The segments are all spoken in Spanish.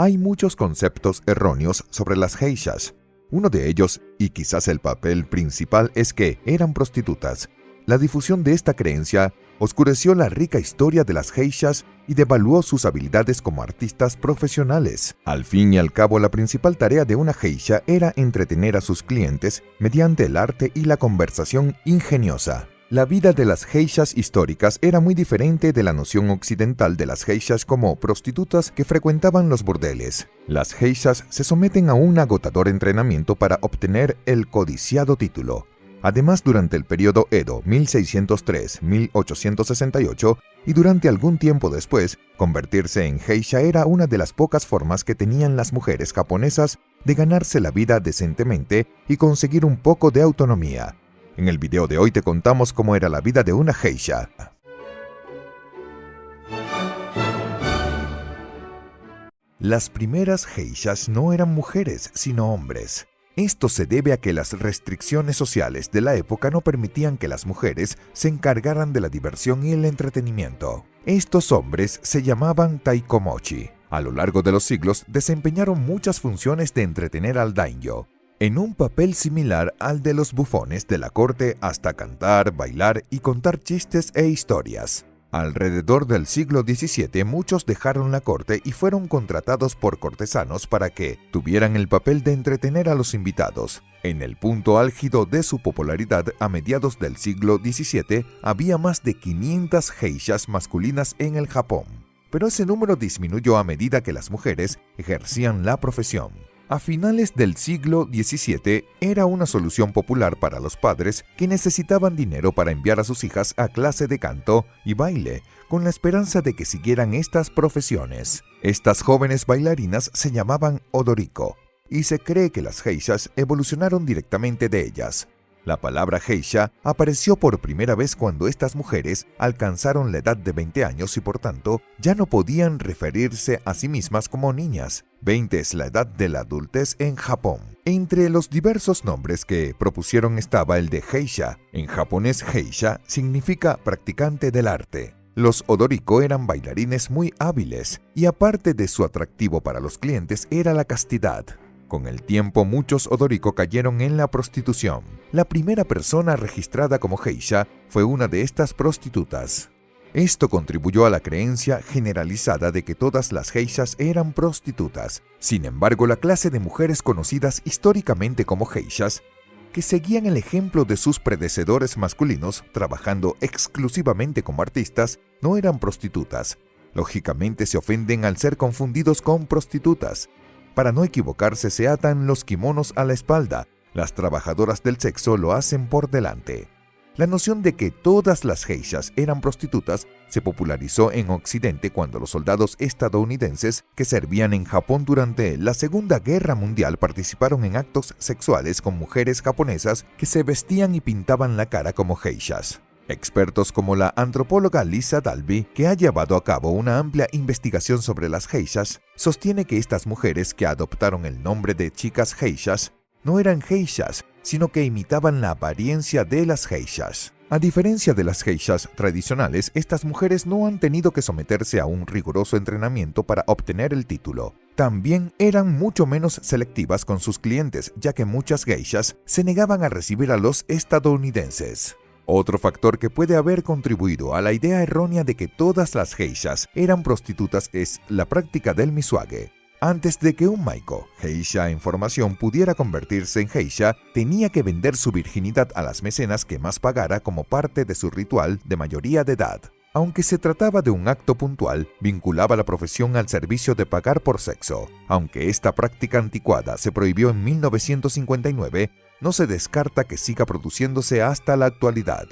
Hay muchos conceptos erróneos sobre las geishas. Uno de ellos, y quizás el papel principal, es que eran prostitutas. La difusión de esta creencia oscureció la rica historia de las geishas y devaluó sus habilidades como artistas profesionales. Al fin y al cabo, la principal tarea de una geisha era entretener a sus clientes mediante el arte y la conversación ingeniosa. La vida de las geishas históricas era muy diferente de la noción occidental de las geishas como prostitutas que frecuentaban los burdeles. Las geishas se someten a un agotador entrenamiento para obtener el codiciado título. Además, durante el periodo Edo 1603-1868 y durante algún tiempo después, convertirse en geisha era una de las pocas formas que tenían las mujeres japonesas de ganarse la vida decentemente y conseguir un poco de autonomía. En el video de hoy te contamos cómo era la vida de una geisha. Las primeras geishas no eran mujeres, sino hombres. Esto se debe a que las restricciones sociales de la época no permitían que las mujeres se encargaran de la diversión y el entretenimiento. Estos hombres se llamaban taikomochi. A lo largo de los siglos desempeñaron muchas funciones de entretener al daimyo, en un papel similar al de los bufones de la corte, hasta cantar, bailar y contar chistes e historias. Alrededor del siglo XVII, muchos dejaron la corte y fueron contratados por cortesanos para que tuvieran el papel de entretener a los invitados. En el punto álgido de su popularidad, a mediados del siglo XVII, había más de 500 geishas masculinas en el Japón. Pero ese número disminuyó a medida que las mujeres ejercían la profesión. A finales del siglo XVII era una solución popular para los padres que necesitaban dinero para enviar a sus hijas a clase de canto y baile, con la esperanza de que siguieran estas profesiones. Estas jóvenes bailarinas se llamaban odoriko, y se cree que las geishas evolucionaron directamente de ellas. La palabra geisha apareció por primera vez cuando estas mujeres alcanzaron la edad de 20 años y por tanto ya no podían referirse a sí mismas como niñas. 20 es la edad de la adultez en Japón. Entre los diversos nombres que propusieron estaba el de geisha. En japonés, geisha significa practicante del arte. Los odoriko eran bailarines muy hábiles y aparte de su atractivo para los clientes era la castidad. Con el tiempo, muchos odoriko cayeron en la prostitución. La primera persona registrada como geisha fue una de estas prostitutas. Esto contribuyó a la creencia generalizada de que todas las geishas eran prostitutas. Sin embargo, la clase de mujeres conocidas históricamente como geishas, que seguían el ejemplo de sus predecesores masculinos, trabajando exclusivamente como artistas, no eran prostitutas. Lógicamente se ofenden al ser confundidos con prostitutas. Para no equivocarse, se atan los kimonos a la espalda. Las trabajadoras del sexo lo hacen por delante. La noción de que todas las geishas eran prostitutas se popularizó en Occidente cuando los soldados estadounidenses que servían en Japón durante la Segunda Guerra Mundial participaron en actos sexuales con mujeres japonesas que se vestían y pintaban la cara como geishas. Expertos como la antropóloga Lisa Dalby, que ha llevado a cabo una amplia investigación sobre las geishas, sostiene que estas mujeres que adoptaron el nombre de chicas geishas no eran geishas, sino que imitaban la apariencia de las geishas. A diferencia de las geishas tradicionales, estas mujeres no han tenido que someterse a un riguroso entrenamiento para obtener el título. También eran mucho menos selectivas con sus clientes, ya que muchas geishas se negaban a recibir a los estadounidenses. Otro factor que puede haber contribuido a la idea errónea de que todas las geishas eran prostitutas es la práctica del misuage. Antes de que un maiko, geisha en formación, pudiera convertirse en geisha, tenía que vender su virginidad a las mecenas que más pagara como parte de su ritual de mayoría de edad. Aunque se trataba de un acto puntual, vinculaba la profesión al servicio de pagar por sexo. Aunque esta práctica anticuada se prohibió en 1959, no se descarta que siga produciéndose hasta la actualidad.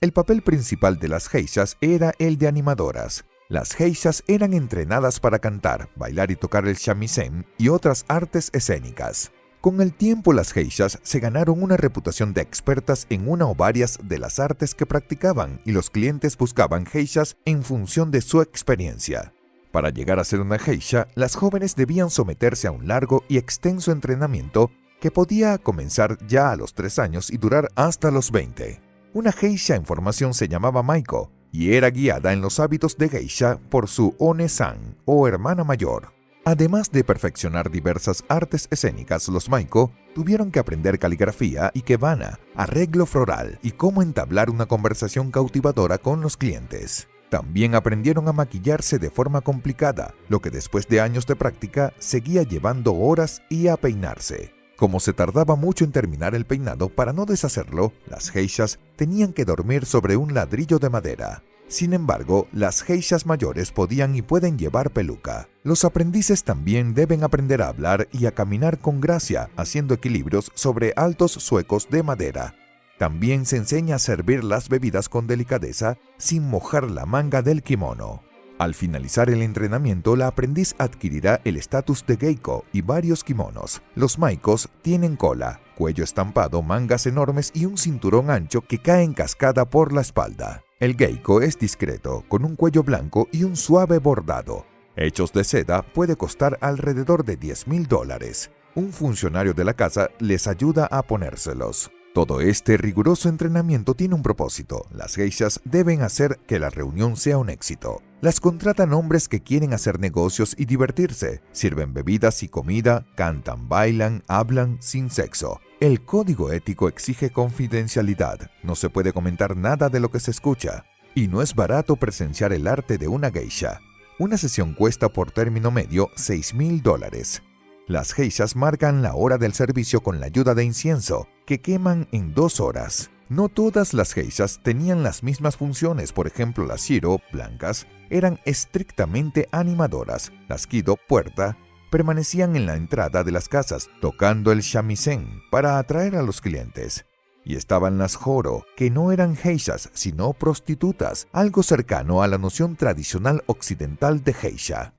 El papel principal de las geishas era el de animadoras. Las geishas eran entrenadas para cantar, bailar y tocar el shamisen y otras artes escénicas. Con el tiempo, las geishas se ganaron una reputación de expertas en una o varias de las artes que practicaban y los clientes buscaban geishas en función de su experiencia. Para llegar a ser una geisha, las jóvenes debían someterse a un largo y extenso entrenamiento que podía comenzar ya a los 3 años y durar hasta los 20. Una geisha en formación se llamaba maiko y era guiada en los hábitos de geisha por su one-san o hermana mayor. Además de perfeccionar diversas artes escénicas, los maiko tuvieron que aprender caligrafía, ikebana, arreglo floral y cómo entablar una conversación cautivadora con los clientes. También aprendieron a maquillarse de forma complicada, lo que después de años de práctica seguía llevando horas, y a peinarse. Como se tardaba mucho en terminar el peinado, para no deshacerlo, las geishas tenían que dormir sobre un ladrillo de madera. Sin embargo, las geishas mayores podían y pueden llevar peluca. Los aprendices también deben aprender a hablar y a caminar con gracia, haciendo equilibrios sobre altos zuecos de madera. También se enseña a servir las bebidas con delicadeza sin mojar la manga del kimono. Al finalizar el entrenamiento, la aprendiz adquirirá el estatus de geiko y varios kimonos. Los maikos tienen cola, cuello estampado, mangas enormes y un cinturón ancho que cae en cascada por la espalda. El geiko es discreto, con un cuello blanco y un suave bordado. Hechos de seda, puede costar alrededor de $10,000. Un funcionario de la casa les ayuda a ponérselos. Todo este riguroso entrenamiento tiene un propósito. Las geishas deben hacer que la reunión sea un éxito. Las contratan hombres que quieren hacer negocios y divertirse. Sirven bebidas y comida, cantan, bailan, hablan sin sexo. El código ético exige confidencialidad. No se puede comentar nada de lo que se escucha. Y no es barato presenciar el arte de una geisha. Una sesión cuesta por término medio $6,000. Las geishas marcan la hora del servicio con la ayuda de incienso, que queman en 2 horas. No todas las geishas tenían las mismas funciones. Por ejemplo, las shiro, blancas, eran estrictamente animadoras. Las kido, puerta, permanecían en la entrada de las casas, tocando el shamisen para atraer a los clientes. Y estaban las joro, que no eran geishas, sino prostitutas, algo cercano a la noción tradicional occidental de geisha.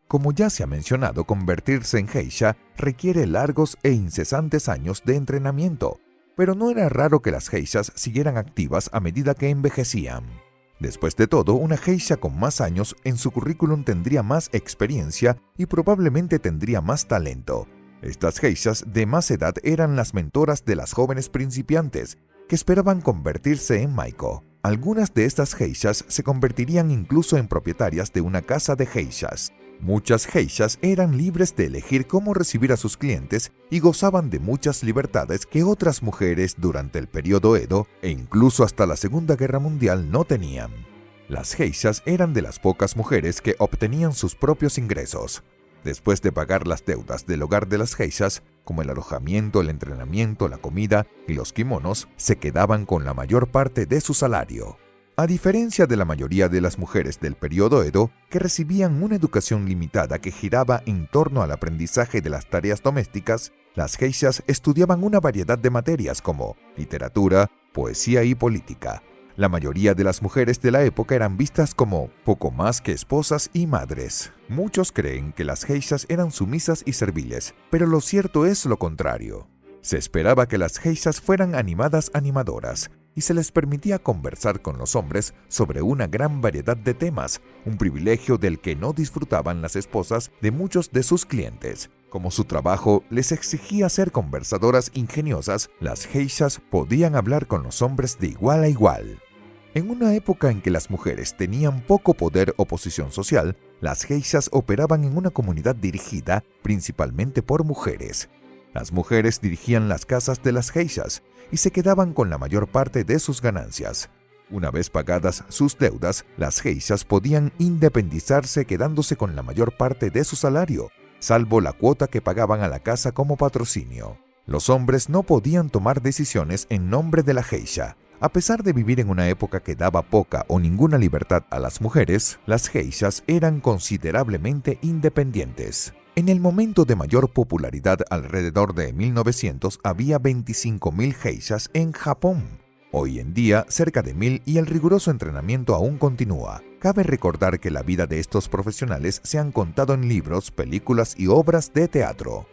Como ya se ha mencionado, convertirse en geisha requiere largos e incesantes años de entrenamiento, pero no era raro que las geishas siguieran activas a medida que envejecían. Después de todo, una geisha con más años en su currículum tendría más experiencia y probablemente tendría más talento. Estas geishas de más edad eran las mentoras de las jóvenes principiantes que esperaban convertirse en maiko. Algunas de estas geishas se convertirían incluso en propietarias de una casa de geishas. Muchas geishas eran libres de elegir cómo recibir a sus clientes y gozaban de muchas libertades que otras mujeres durante el periodo Edo e incluso hasta la Segunda Guerra Mundial no tenían. Las geishas eran de las pocas mujeres que obtenían sus propios ingresos. Después de pagar las deudas del hogar de las geishas, como el alojamiento, el entrenamiento, la comida y los kimonos, se quedaban con la mayor parte de su salario. A diferencia de la mayoría de las mujeres del periodo Edo, que recibían una educación limitada que giraba en torno al aprendizaje de las tareas domésticas, las geishas estudiaban una variedad de materias como literatura, poesía y política. La mayoría de las mujeres de la época eran vistas como poco más que esposas y madres. Muchos creen que las geishas eran sumisas y serviles, pero lo cierto es lo contrario. Se esperaba que las geishas fueran animadoras, y se les permitía conversar con los hombres sobre una gran variedad de temas, un privilegio del que no disfrutaban las esposas de muchos de sus clientes. Como su trabajo les exigía ser conversadoras ingeniosas, las geishas podían hablar con los hombres de igual a igual. En una época en que las mujeres tenían poco poder o posición social, las geishas operaban en una comunidad dirigida principalmente por mujeres. Las mujeres dirigían las casas de las geishas y se quedaban con la mayor parte de sus ganancias. Una vez pagadas sus deudas, las geishas podían independizarse quedándose con la mayor parte de su salario, salvo la cuota que pagaban a la casa como patrocinio. Los hombres no podían tomar decisiones en nombre de la geisha. A pesar de vivir en una época que daba poca o ninguna libertad a las mujeres, las geishas eran considerablemente independientes. En el momento de mayor popularidad, alrededor de 1900, había 25,000 geishas en Japón. Hoy en día, cerca de 1,000 y el riguroso entrenamiento aún continúa. Cabe recordar que la vida de estos profesionales se han contado en libros, películas y obras de teatro.